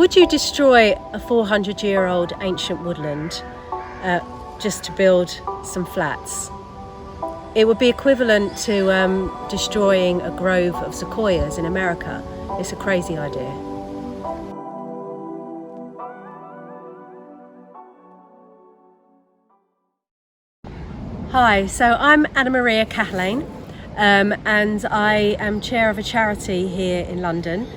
Would you destroy a 400-year-old ancient woodland just to build some flats? It would be equivalent to destroying a grove of sequoias in America. It's a crazy idea. Hi, so I'm Anna Maria Cahalan, and I am chair of a charity here in London,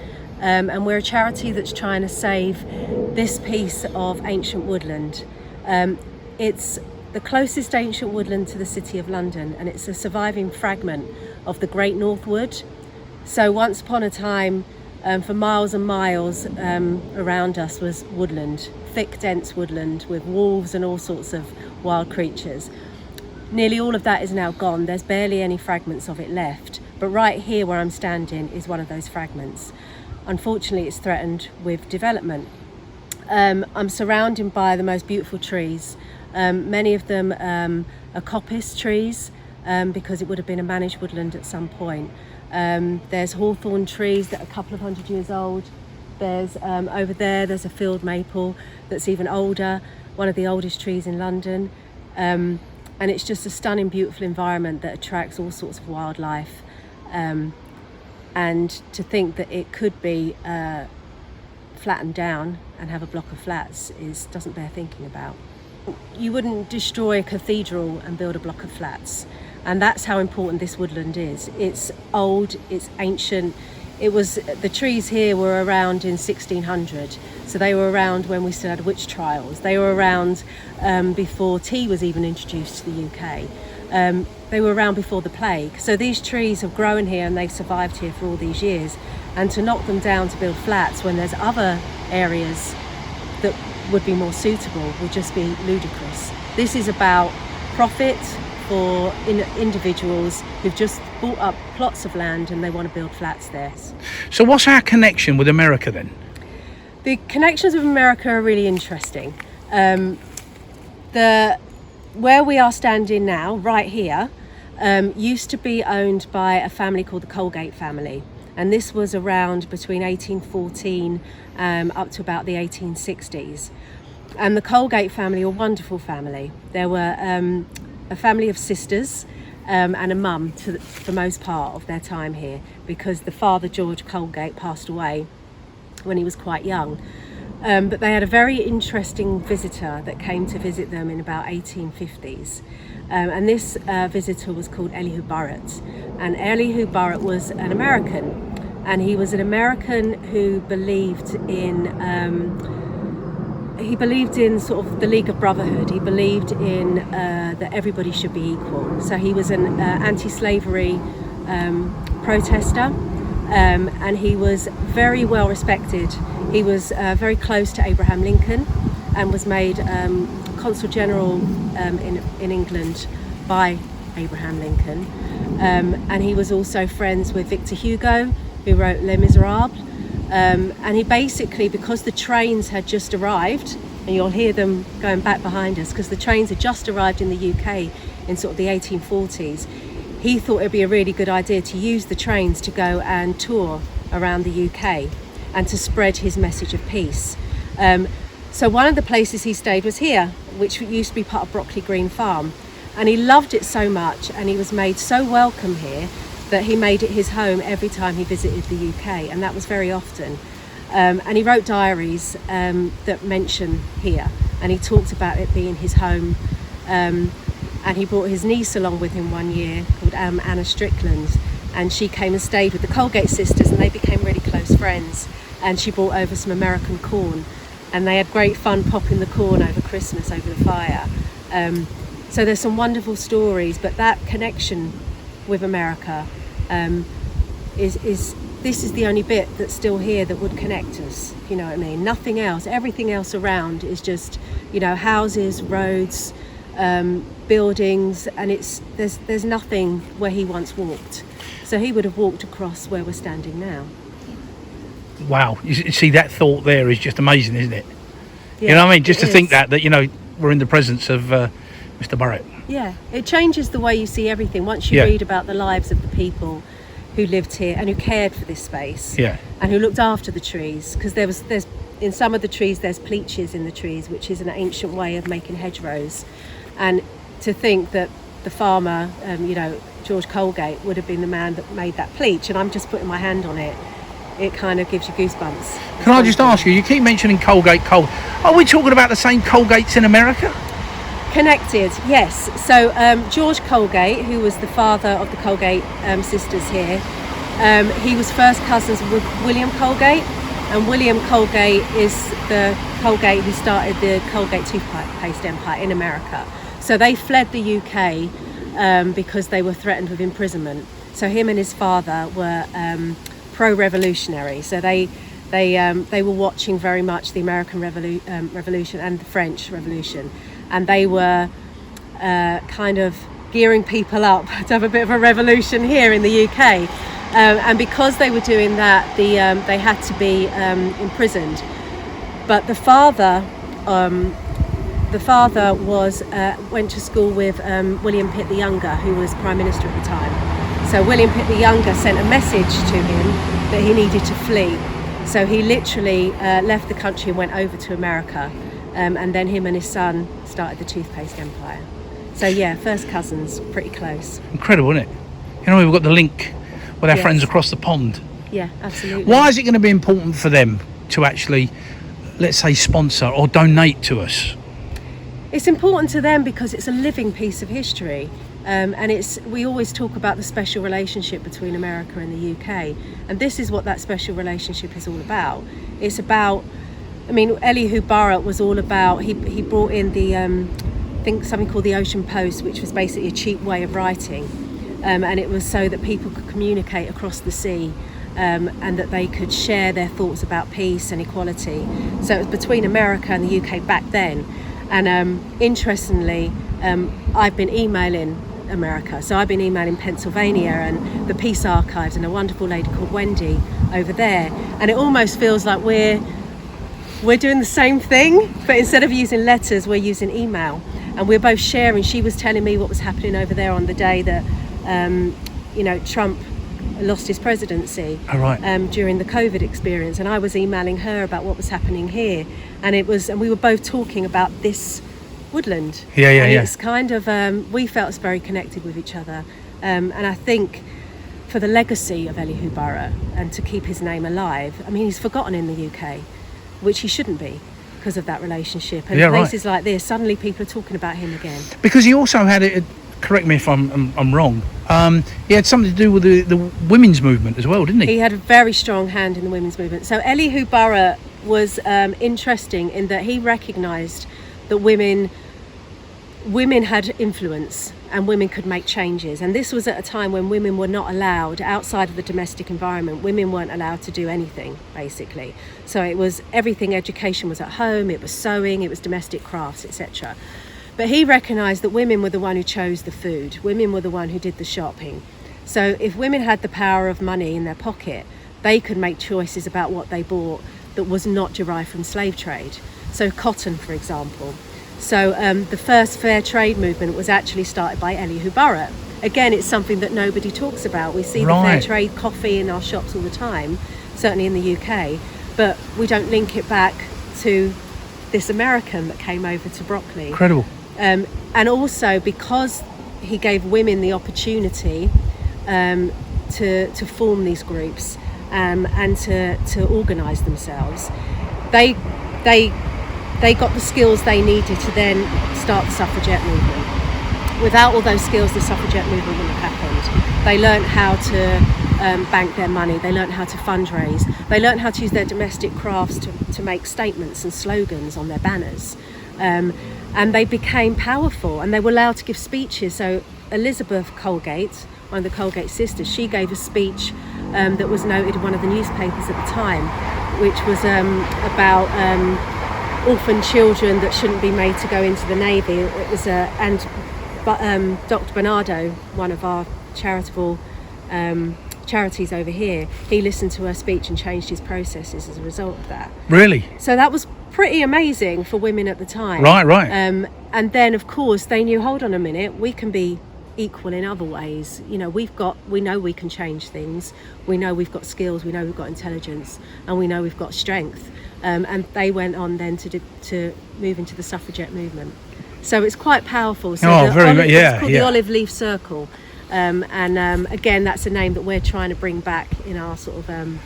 and we're a charity that's trying to save this piece of ancient woodland. It's the closest ancient woodland to the City of London, and it's a surviving fragment of the Great North Wood. So once upon a time, for miles and miles around us was woodland, thick, dense woodland with wolves and all sorts of wild creatures. Nearly all of that is now gone. There's barely any fragments of it left. But right here where I'm standing is one of those fragments. Unfortunately, it's threatened with development. I'm surrounded by the most beautiful trees. Many of them are coppice trees because it would have been a managed woodland at some point. There's hawthorn trees that are a couple of hundred years old. There's over there's a field maple that's even older, one of the oldest trees in London. And it's just a stunning, beautiful environment that attracts all sorts of wildlife. And to think that it could be flattened down and have a block of flats doesn't bear thinking about. You wouldn't destroy a cathedral and build a block of flats. And that's how important this woodland is. It's old, it's ancient. The trees here were around in 1600. So they were around when we still had witch trials. They were around before tea was even introduced to the UK. They were around before the plague. So these trees have grown here and they've survived here for all these years. And to knock them down to build flats when there's other areas that would be more suitable would just be ludicrous. This is about profit for individuals who've just bought up plots of land and they want to build flats there. So what's our connection with America then? The connections with America are really interesting. Where we are standing now, right here, used to be owned by a family called the Colgate family. And this was around between 1814 up to about the 1860s. And the Colgate family, a wonderful family. There were a family of sisters and a mum for the most part of their time here, because the father, George Colgate, passed away when he was quite young. But they had a very interesting visitor that came to visit them in about 1850s. And this visitor was called Elihu Burritt. And Elihu Burritt was an American. And he was an American who believed in sort of the League of Brotherhood. He believed in that everybody should be equal. So he was an anti-slavery protester. And he was very well respected. He was very close to Abraham Lincoln and was made consul general in England by Abraham Lincoln. And he was also friends with Victor Hugo, who wrote Les Miserables. And he basically, because the trains had just arrived, and you'll hear them going back behind us, because the trains had just arrived in the UK in sort of the 1840s, he thought it'd be a really good idea to use the trains to go and tour around the UK and to spread his message of peace. So one of the places he stayed was here, which used to be part of Brockley Green Farm. And he loved it so much, and he was made so welcome here that he made it his home every time he visited the UK, and that was very often. And he wrote diaries that mention here, and he talked about it being his home. And he brought his niece along with him one year, called Anna Strickland, and she came and stayed with the Colgate sisters, and they became really close friends. And she brought over some American corn, and they had great fun popping the corn over Christmas over the fire. So there's some wonderful stories, but that connection with America this is the only bit that's still here that would connect us, if you know what I mean. Nothing else. Everything else around is just, houses, roads, buildings, and there's nothing where he once walked. So he would have walked across where we're standing now. Wow, you see, that thought there is just amazing, isn't it? Yeah, you know what I mean? Just to think that we're in the presence of Mr. Burritt. Yeah, it changes the way you see everything once you read about the lives of the people who lived here and who cared for this space, and who looked after the trees, because there's in some of the trees there's pleaches in the trees, which is an ancient way of making hedgerows. And to think that the farmer, George Colgate, would have been the man that made that pleach, and I'm just putting my hand on it, it kind of gives you goosebumps. Can I just ask you keep mentioning Colgate. Are we talking about the same Colgates in America? Connected, yes. So George Colgate, who was the father of the Colgate sisters here, he was first cousins with William Colgate, and William Colgate is the Colgate who started the Colgate toothpaste empire in America. So they fled the UK because they were threatened with imprisonment. So him and his father were pro-revolutionary. So they were watching very much the American Revolution and the French Revolution, and they were kind of gearing people up to have a bit of a revolution here in the UK. And because they were doing that, they had to be imprisoned. But the father went to school with William Pitt the Younger, who was Prime Minister at the time. So William Pitt the Younger sent a message to him that he needed to flee. So he literally left the country and went over to America. And then him and his son started the toothpaste empire. So yeah, first cousins, pretty close. Incredible, isn't it? We've got the link with our friends across the pond. Yeah, absolutely. Why is it going to be important for them to actually, let's say, sponsor or donate to us? It's important to them because it's a living piece of history. And we always talk about the special relationship between America and the UK. And this is what that special relationship is all about. It's about, Elihu Burritt was all about, he brought in something called the Ocean Post, which was basically a cheap way of writing. And it was so that people could communicate across the sea, and that they could share their thoughts about peace and equality. So it was between America and the UK back then. And interestingly, I've been emailing America. So I've been emailing Pennsylvania and the Peace Archives and a wonderful lady called Wendy over there. And it almost feels like we're doing the same thing, but instead of using letters, we're using email. And we're both sharing. She was telling me what was happening over there on the day that Trump lost his presidency. During the COVID experience, and I was emailing her about what was happening here, and we were both talking about this woodland. It's kind of we felt very connected with each other, and I think for the legacy of Elihu Burritt and to keep his name alive, he's forgotten in the UK, which he shouldn't be, because of that relationship. And places like this, suddenly people are talking about him again. Because he also had it. Correct me if I'm wrong. He had something to do with the women's movement as well, didn't he? He had a very strong hand in the women's movement. So Elihu Burritt was interesting in that he recognised that women had influence and women could make changes. And this was at a time when women were not allowed, outside of the domestic environment, women weren't allowed to do anything, basically. So it was everything, education was at home, it was sewing, it was domestic crafts, etc. But he recognised that women were the one who chose the food. Women were the one who did the shopping. So if women had the power of money in their pocket, they could make choices about what they bought that was not derived from slave trade. So cotton, for example. So the first fair trade movement was actually started by Elihu Burritt. Again, it's something that nobody talks about. We see the fair trade coffee in our shops all the time, certainly in the UK, but we don't link it back to this American that came over to Brockley. Incredible. And also because he gave women the opportunity to form these groups and to organise themselves, they got the skills they needed to then start the suffragette movement. Without all those skills, the suffragette movement wouldn't have happened. They learned how to bank their money, they learned how to fundraise, they learned how to use their domestic crafts to make statements and slogans on their banners. And they became powerful, and they were allowed to give speeches. So Elizabeth Colgate, one of the Colgate sisters, she gave a speech that was noted in one of the newspapers at the time, which was about orphan children that shouldn't be made to go into the Navy. It was Dr. Bernardo, one of our charitable charities over here, he listened to her speech and changed his processes as a result of that. Really? So that was pretty amazing for women at the time. Right. And then, of course, they knew, hold on a minute, we can be equal in other ways. You know, we know we can change things. We know we've got skills. We know we've got intelligence, and we know we've got strength. And they went on then to move into the suffragette movement. So it's quite powerful. So it's called the Olive Leaf Circle. Again, that's a name that we're trying to bring back in our sort of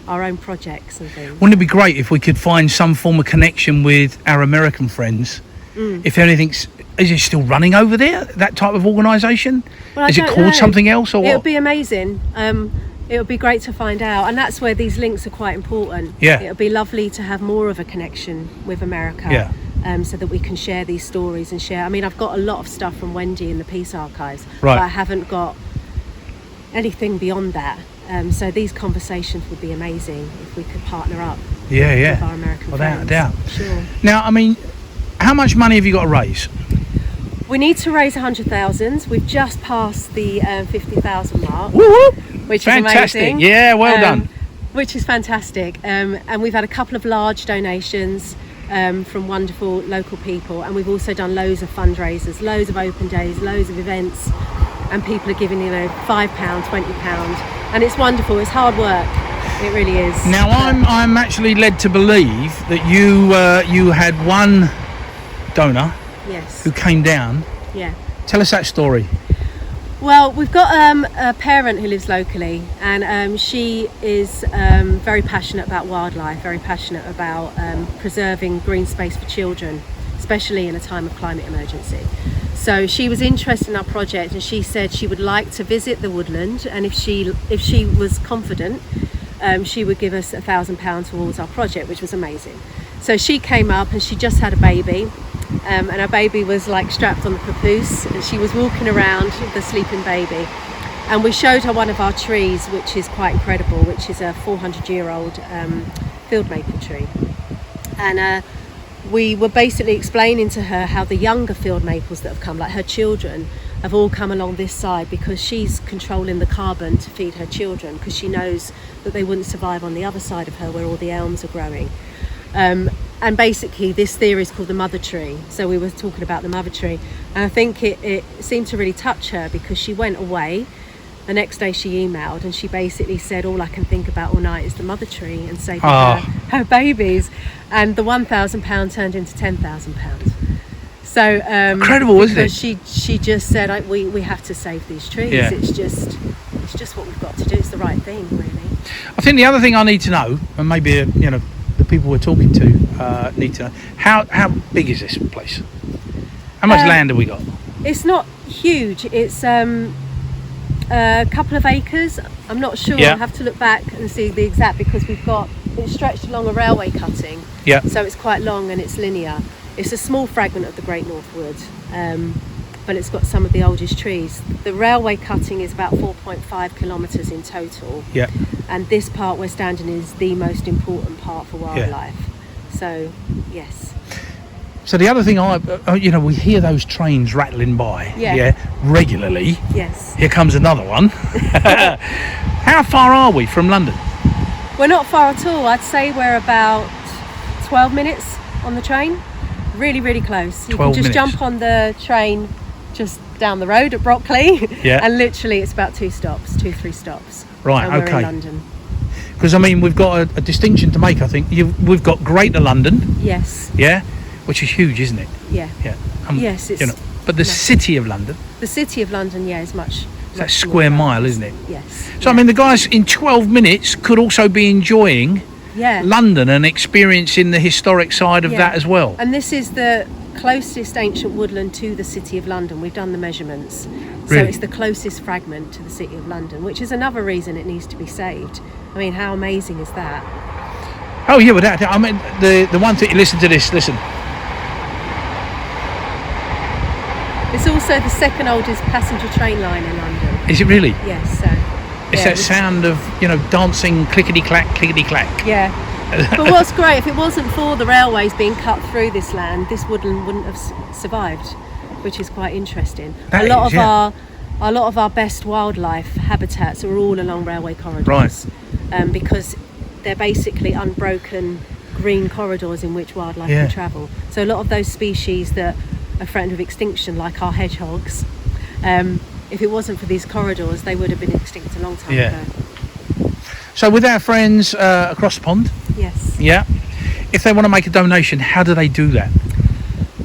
our own projects and things. Wouldn't it be great if we could find some form of connection with our American friends? If anything's, is it still running over there, that type of organisation? Well, is it called something else or what? It would be amazing. It would be great to find out, and that's where these links are quite important. Yeah. It would be lovely to have more of a connection with America. Yeah. So that we can share these stories and share. I mean, I've got a lot of stuff from Wendy in the Peace Archives, right, but I haven't got anything beyond that. So these conversations would be amazing if we could partner up with our American friends. Without a doubt. Sure. Now, I mean, how much money have you got to raise? We need to raise 100,000. We've just passed the 50,000 mark, Woo-hoo! Which fantastic. is amazing. Yeah, well done. Which is fantastic. And we've had a couple of large donations from wonderful local people, and we've also done loads of fundraisers, loads of open days, loads of events, and people are giving, you know, £5, £20, and it's wonderful. It's hard work. It really is. Now, I'm actually led to believe that you had one donor who came down. Yeah. Tell us that story. Well, we've got a parent who lives locally, and she is very passionate about wildlife, very passionate about preserving green space for children, especially in a time of climate emergency. So she was interested in our project, and she said she would like to visit the woodland, and if she was confident, she would give us £1,000 towards our project, which was amazing. So she came up, and she just had a baby. And her baby was like strapped on the papoose, and she was walking around the sleeping baby, and we showed her one of our trees, which is quite incredible, which is a 400-year-old field maple tree. And we were basically explaining to her how the younger field maples that have come, like her children, have all come along this side because she's controlling the carbon to feed her children, because she knows that they wouldn't survive on the other side of her where all the elms are growing. And basically this theory is called the mother tree. So we were talking about the mother tree, and I think it seemed to really touch her, because she went away. The next day she emailed, and she basically said, all I can think about all night is the mother tree and saving her babies. And the £1,000 turned into £10,000. So incredible, isn't it? She just said, we have to save these trees. Yeah. It's just what we've got to do. It's the right thing, really. I think the other thing I need to know, and maybe the people we're talking to need to know, how big is this place? How much land have we got? It's not huge. It's a couple of acres. I'm not sure. I'll have to look back and see the exact, because it's stretched along a railway cutting. Yeah. So it's quite long and it's linear. It's a small fragment of the Great North Wood, but it's got some of the oldest trees. The railway cutting is about 4.5 kilometres in total. Yeah. And this part we're standing is the most important part for wildlife. Yeah. So, yes. So the other thing, we hear those trains rattling by, regularly. Yes. Here comes another one. How far are we from London? We're not far at all. I'd say we're about 12 minutes on the train. Really, really close. You can just jump on the train just down the road at Brockley, and literally it's about 3 stops. Right, and we're in London. Because we've got a distinction to make. I think we've got Greater London. Yes. Yeah, which is huge, isn't it? Yeah. Yeah. Yes, it's. But the City of London. The City of London, is much. That's square mile, isn't it? Yes. So the guys in 12 minutes could also be enjoying London and experiencing the historic side of that as well. And this is the closest ancient woodland to the City of London. We've done the measurements. So it's the closest fragment to the City of London, which is another reason it needs to be saved. How amazing is that? Oh yeah, without doubt. The one thing, listen to this, listen. It's also the second oldest passenger train line in London. Is it really? Yes, it's that sound of, dancing clickety-clack, clickety-clack. Yeah. But what's great, if it wasn't for the railways being cut through this land, this woodland wouldn't have survived, which is quite interesting. A lot of our best wildlife habitats are all along railway corridors. Right. Because they're basically unbroken green corridors in which wildlife can travel. So a lot of those species that are threatened with extinction, like our hedgehogs, if it wasn't for these corridors, they would have been extinct a long time Yeah. ago. So with our friends across the pond, Yes. yeah, if they want to make a donation, how do they do that?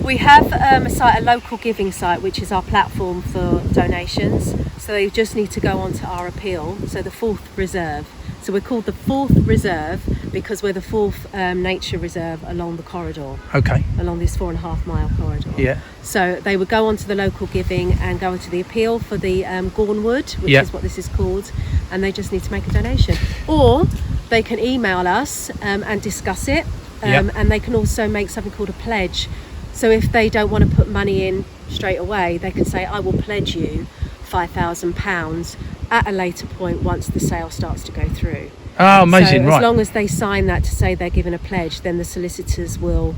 We have a site, a local giving site, which is our platform for donations. So they just need to go onto our appeal. So the fourth reserve. So we're called the fourth reserve because we're the fourth nature reserve along the corridor, Okay. along this 4.5 mile corridor. Yeah. So they would go onto the local giving and go into the appeal for the Wood, which Yeah. is what this is called, and they just need to make a donation. Or they can email us and discuss it, Yeah. and they can also make something called a pledge. So if they don't want to put money in straight away, they can say, I will pledge you £5,000 at a later point once the sale starts to go through. Oh, amazing! So Right. as long as they sign that to say they're giving a pledge, then the solicitors will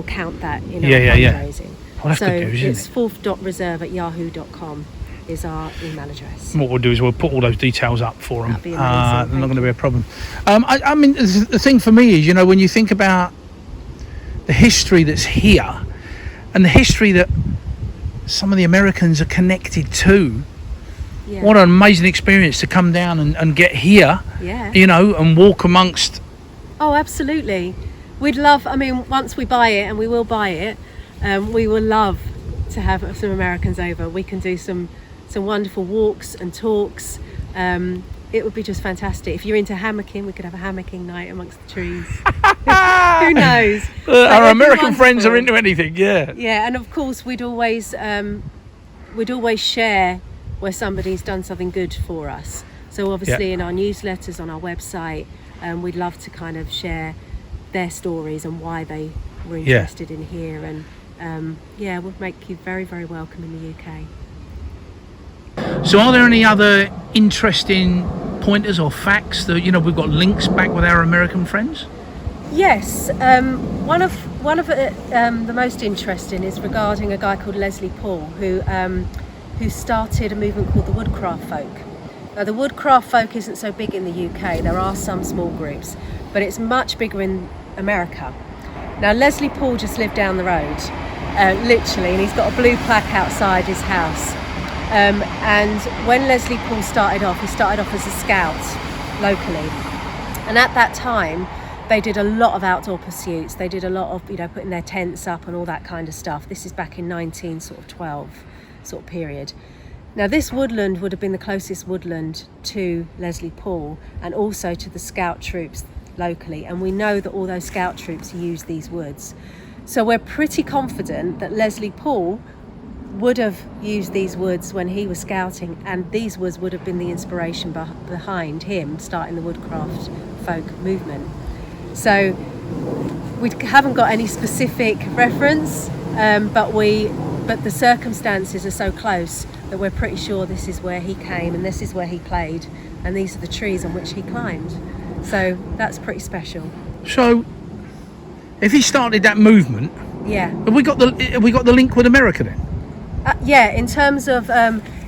count that in our fundraising. Oh, that's so good news, isn't it's it? fourth.reserve@yahoo.com is our email address. What we'll do is we'll put all those details up for them. That'd be amazing, Not thank going to be a problem. I mean, the thing for me is, when you think about the history that's here and the history that some of the Americans are connected to, Yeah. what an amazing experience to come down and get here, Yeah. and walk amongst. Oh, absolutely. We'd love, once we buy it, and we will buy it, we will love to have some Americans over. We can do some wonderful walks and talks. It would be just fantastic. If you're into hammocking, we could have a hammocking night amongst the trees. Who knows? Our American friends are into anything, yeah. Yeah, and of course we'd always share where somebody's done something good for us. So obviously in our newsletters, on our website, we'd love to kind of share their stories and why they were interested in here, and would make you very, very welcome in the UK. So are there any other interesting pointers or facts that, we've got links back with our American friends? Yes, one of the most interesting is regarding a guy called Leslie Paul, who started a movement called the Woodcraft Folk. Now, the Woodcraft Folk isn't so big in the UK. There are some small groups, but it's much bigger in America. Now, Leslie Paul just lived down the road, literally, and he's got a blue plaque outside his house. And when Leslie Paul started off, he started off as a scout locally. And at that time, they did a lot of outdoor pursuits. They did a lot of, putting their tents up and all that kind of stuff. This is back in 1912 sort of period. Now, this woodland would have been the closest woodland to Leslie Paul and also to the scout troops locally. And we know that all those scout troops used these woods. So we're pretty confident that Leslie Paul would have used these woods when he was scouting, and these woods would have been the inspiration behind him starting the Woodcraft Folk movement. So we haven't got any specific reference, but the circumstances are so close that we're pretty sure this is where he came and this is where he played, and these are the trees on which he climbed. So that's pretty special. So if he started that movement, have we got the link with America then? In terms of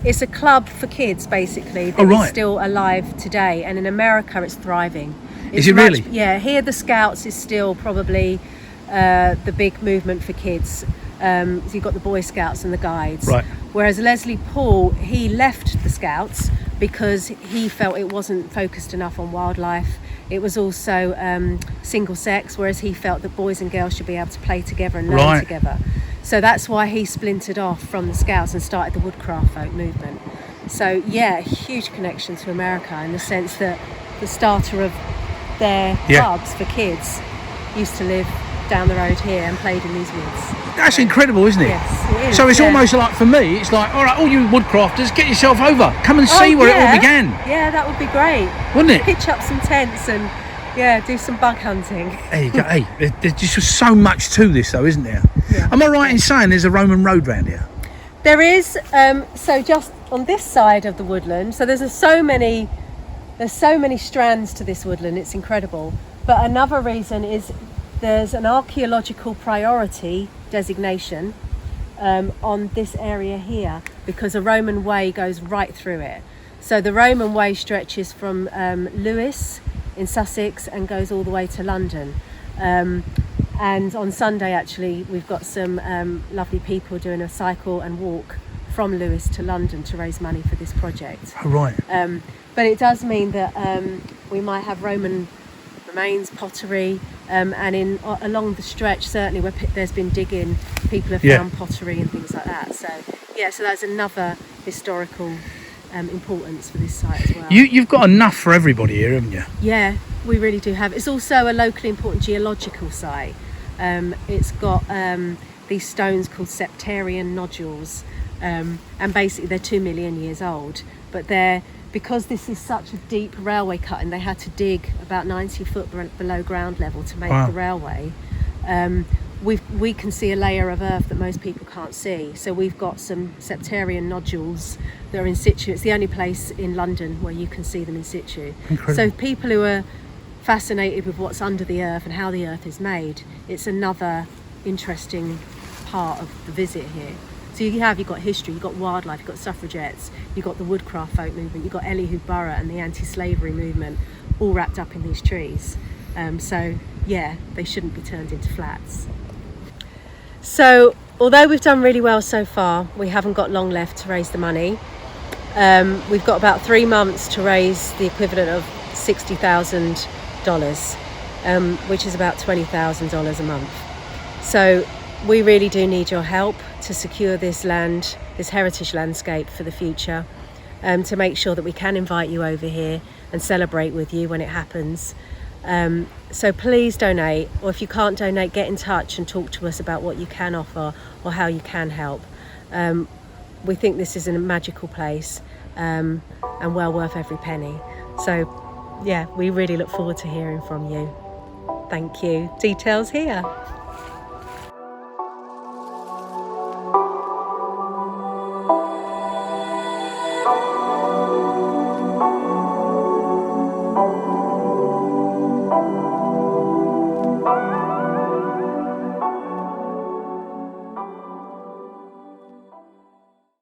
it's a club for kids basically that is still alive today, and in America it's thriving. Is it really? Yeah, here the Scouts is still probably the big movement for kids. So you've got the Boy Scouts and the Guides. Right. Whereas Leslie Paul, he left the Scouts because he felt it wasn't focused enough on wildlife. It was also single sex, whereas he felt that boys and girls should be able to play together and learn together. So that's why he splintered off from the Scouts and started the Woodcraft Folk movement. So huge connection to America in the sense that the starter of their clubs for kids used to live down the road here and played in these woods. That's incredible, isn't it? Yes, it is. So it's almost like, for me, it's like, all right, all you woodcrafters, get yourself over. Come and see where it all began. Yeah, that would be great. Wouldn't it? Pitch up some tents and do some bug hunting. There you go. Hey, there's just so much to this, though, isn't there? Yeah. Am I right in saying there's a Roman road round here? There is. So just on this side of the woodland, so there's so many strands to this woodland. It's incredible. But another reason is there's an archaeological priority designation on this area here because a Roman way goes right through it. So the Roman way stretches from Lewes in Sussex and goes all the way to London. And on Sunday, actually, we've got some lovely people doing a cycle and walk from Lewes to London to raise money for this project. Oh, right. But it does mean that we might have Roman remains, pottery, and along the stretch, certainly where there's been digging, people have found pottery and things like that. So that's another historical importance for this site as well. You've got enough for everybody here, haven't you? Yeah, we really do have. It's also a locally important geological site. It's got these stones called septarian nodules, and basically they're 2 million years old, but because this is such a deep railway cutting, they had to dig about 90 foot below ground level to make the railway. We can see a layer of earth that most people can't see. So we've got some septarian nodules that are in situ. It's the only place in London where you can see them in situ. Incredible. So people who are fascinated with what's under the earth and how the earth is made, it's another interesting part of the visit here. So you've got history, you've got wildlife, you've got suffragettes, you've got the Woodcraft Folk movement, you've got Elihu Burritt and the anti-slavery movement, all wrapped up in these trees. They shouldn't be turned into flats. So although we've done really well so far, we haven't got long left to raise the money. We've got about 3 months to raise the equivalent of $60,000, which is about $20,000 a month. So we really do need your help to secure this land, this heritage landscape for the future, to make sure that we can invite you over here and celebrate with you when it happens. So please donate, or if you can't donate, get in touch and talk to us about what you can offer or how you can help. We think this is a magical place and well worth every penny. So we really look forward to hearing from you. Thank you. Details here.